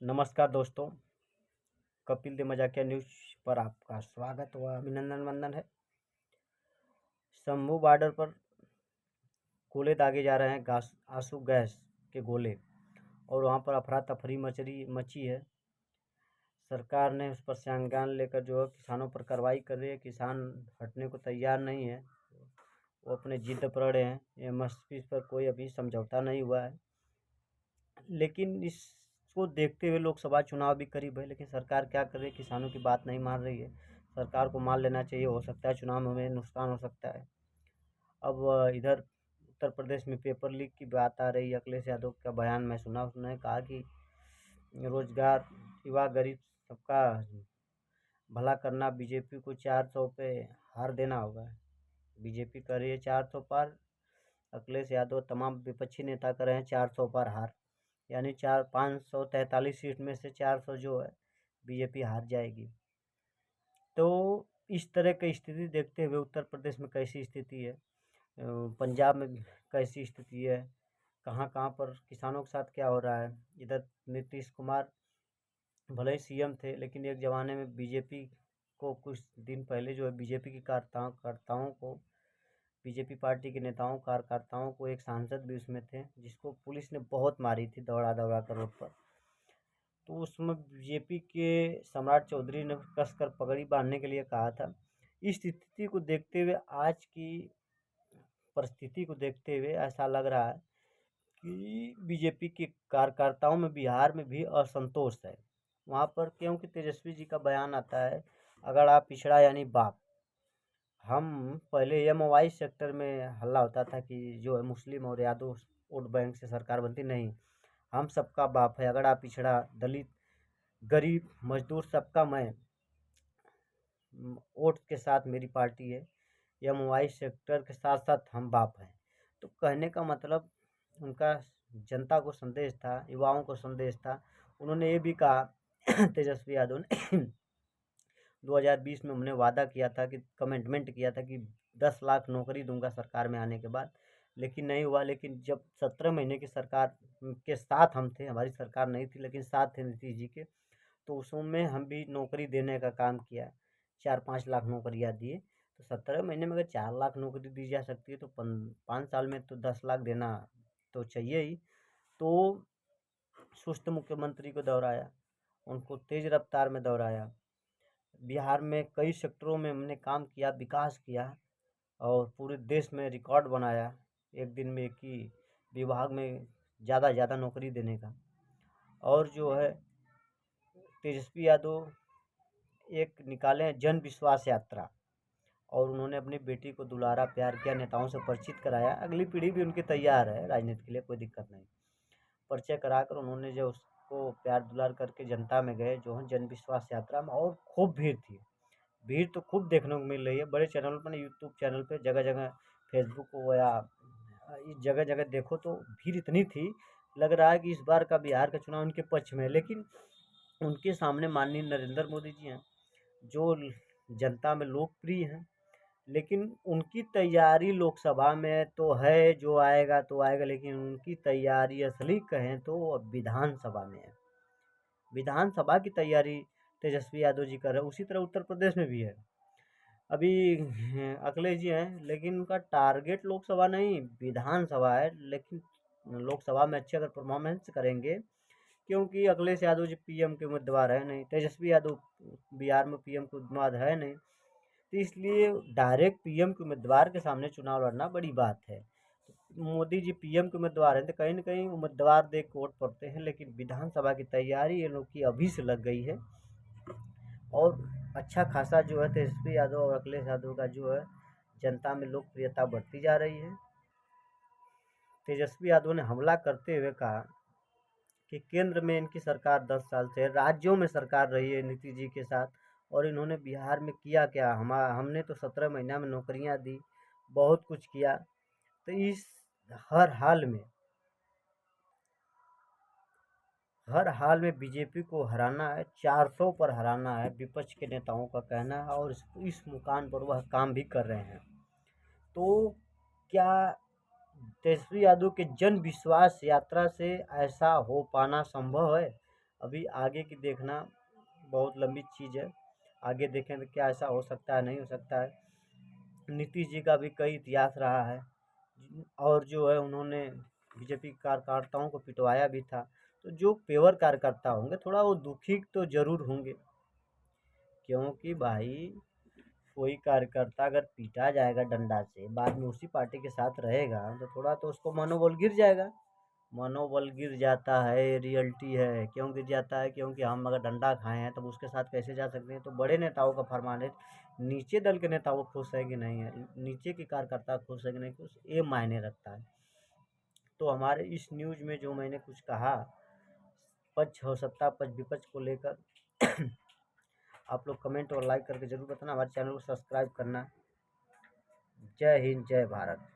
नमस्कार दोस्तों, कपिल देव मजाकिया न्यूज़ पर आपका स्वागत व अभिनंदन वंदन है। शंभू बॉर्डर पर गोले दागे जा रहे हैं, आंसू गैस के गोले, और वहाँ पर अफरा तफरी मची है। सरकार ने उस पर संज्ञान लेकर जो है किसानों पर कार्रवाई कर रही है। किसान हटने को तैयार नहीं है, वो अपने जिद पर अड़े हैं। एमएसपी पर कोई अभी समझौता नहीं हुआ है, लेकिन इसको देखते हुए लोकसभा चुनाव भी करीब है, लेकिन सरकार क्या कर रही है, किसानों की बात नहीं मान रही है। सरकार को मान लेना चाहिए, हो सकता है चुनाव में हमें नुकसान हो सकता है। अब इधर उत्तर प्रदेश में पेपर लीक की बात आ रही है। अखिलेश यादव का बयान मैं सुना, उसने कहा कि रोजगार, युवा, गरीब सबका भला करना, बीजेपी को 400 पे हार देना होगा। बीजेपी कर रही है 400 पार, अखिलेश यादव तमाम विपक्षी नेता कर रहे हैं 400 पार हार, यानी 543 सीट में से 400 जो है बीजेपी हार जाएगी। तो इस तरह की स्थिति देखते हुए उत्तर प्रदेश में कैसी स्थिति है, पंजाब में कैसी स्थिति है, कहाँ कहाँ पर किसानों के साथ क्या हो रहा है। इधर नीतीश कुमार भले ही सीएम थे, लेकिन एक ज़माने में बीजेपी को, कुछ दिन पहले जो है बीजेपी की कार्यकर्ताओं को, बीजेपी पार्टी के नेताओं कार्यकर्ताओं को, एक सांसद भी उसमें थे जिसको पुलिस ने बहुत मारी थी दौड़ा दौड़ा कर रोड पर। तो उसमें बीजेपी के सम्राट चौधरी ने कसकर पगड़ी बांधने के लिए कहा था। इस स्थिति को देखते हुए, आज की परिस्थिति को देखते हुए ऐसा लग रहा है कि बीजेपी के कार्यकर्ताओं में बिहार में भी असंतोष है वहाँ पर, क्योंकि तेजस्वी जी का बयान आता है, अगर आप पिछड़ा यानी बाप। हम पहले एमवाई सेक्टर में हल्ला होता था कि जो है मुस्लिम और यादव वोट बैंक से सरकार बनती, नहीं, हम सबका बाप है। अगर आप पिछड़ा, दलित, गरीब, मजदूर, सबका मैं, वोट के साथ मेरी पार्टी है। एमवाई सेक्टर के साथ साथ हम बाप हैं। तो कहने का मतलब उनका जनता को संदेश था, युवाओं को संदेश था। उन्होंने ये भी कहा तेजस्वी यादव ने 2020 में हमने वादा किया था कि कमिटमेंट किया था कि 10 लाख नौकरी दूंगा सरकार में आने के बाद, लेकिन नहीं हुआ। लेकिन जब 17 महीने की सरकार के साथ हम थे, हमारी सरकार नहीं थी लेकिन साथ थे नीतीश जी के, तो उसमें हम भी नौकरी देने का काम किया। 4-5 लाख नौकरियाँ दिए। तो 17 महीने में अगर 4 लाख नौकरी दी जा सकती है, तो 5 साल में तो 10 लाख देना तो चाहिए ही। तो सुस्त मुख्यमंत्री को दोहराया, उनको तेज रफ्तार में दोहराया। बिहार में कई सेक्टरों में हमने काम किया, विकास किया, और पूरे देश में रिकॉर्ड बनाया, एक दिन में एक ही विभाग में ज़्यादा नौकरी देने का। और जो है तेजस्वी यादव एक निकाले हैं जन विश्वास यात्रा, और उन्होंने अपनी बेटी को दुलारा प्यार किया, नेताओं से परिचित कराया। अगली पीढ़ी भी उनकी तैयार है राजनीति के लिए, कोई दिक्कत नहीं। परिचय कराकर उन्होंने जो उसको प्यार दुलार करके जनता में गए जो है जन विश्वास यात्रा में, और खूब भीड़ थी। भीड़ तो खूब देखने को मिल रही है, बड़े चैनल पर, यूट्यूब चैनल पे, जगह जगह, फेसबुक हो या जगह जगह देखो तो भीड़ इतनी थी, लग रहा है कि इस बार का बिहार का चुनाव उनके पक्ष में है। लेकिन उनके सामने माननीय नरेंद्र मोदी जी हैं, जो जनता में लोकप्रिय हैं, लेकिन उनकी तैयारी लोकसभा में तो है, जो आएगा तो आएगा, लेकिन उनकी तैयारी असली कहें तो अब विधानसभा में है। विधानसभा की तैयारी तेजस्वी यादव जी कर रहे हैं। उसी तरह उत्तर प्रदेश में भी है। अभी अखिलेश जी हैं, लेकिन उनका टारगेट लोकसभा नहीं विधानसभा है। लेकिन लोकसभा में अच्छे अगर परफॉर्मेंस करेंगे, क्योंकि अखिलेश यादव जी पीएम के उम्मीदवार है नहीं, तेजस्वी यादव बिहार में पीएम के उम्मीदवार है नहीं, तो इसलिए डायरेक्ट पीएम के उम्मीदवार के सामने चुनाव लड़ना बड़ी बात है। मोदी जी पीएम के उम्मीदवार हैं, तो कहीं ना कहीं उम्मीदवार देख के वोट पड़ते हैं, लेकिन विधानसभा की तैयारी ये लोग की अभी से लग गई है। और अच्छा खासा जो है तेजस्वी यादव और अखिलेश यादव का जो है जनता में लोकप्रियता बढ़ती जा रही है। तेजस्वी यादव ने हमला करते हुए कहा कि केंद्र में इनकी सरकार 10 साल से है, राज्यों में सरकार रही है नीतीश जी के साथ, और इन्होंने बिहार में किया क्या, हमने तो 17 महीना में नौकरियां दी, बहुत कुछ किया। तो इस हर हाल में हर हाल में बीजेपी को हराना है, 400 पर हराना है, विपक्ष के नेताओं का कहना है, और इस मुकाम पर वह काम भी कर रहे हैं। तो क्या तेजस्वी यादव के जन विश्वास यात्रा से ऐसा हो पाना संभव है? अभी आगे की देखना बहुत लंबी चीज़ है, आगे देखें तो क्या ऐसा हो सकता है, नहीं हो सकता है। नीतीश जी का भी कई इतिहास रहा है और जो है उन्होंने बीजेपी कार्यकर्ताओं को पिटवाया भी था। तो जो पेवर कार्यकर्ता होंगे थोड़ा वो दुखी तो ज़रूर होंगे, क्योंकि भाई कोई कार्यकर्ता अगर पीटा जाएगा डंडा से, बाद में उसी पार्टी के साथ रहेगा तो थोड़ा तो उसको मनोबल गिर जाएगा। मनोबल गिर जाता है, रियलिटी है। क्यों गिर जाता है? क्योंकि हम अगर डंडा खाए हैं तब उसके साथ कैसे जा सकते हैं? तो बड़े नेताओं का फरमान है, नीचे दल के नेता वो खुश है कि नहीं है, नीचे के कार्यकर्ता खुश है कि नहीं खुश, ये मायने रखता है। तो हमारे इस न्यूज़ में जो मैंने कुछ कहा, पक्ष और सत्ता पक्ष विपक्ष को लेकर आप लोग कमेंट और लाइक करके ज़रूर बताना, हमारे चैनल को सब्सक्राइब करना। जय हिंद, जय भारत।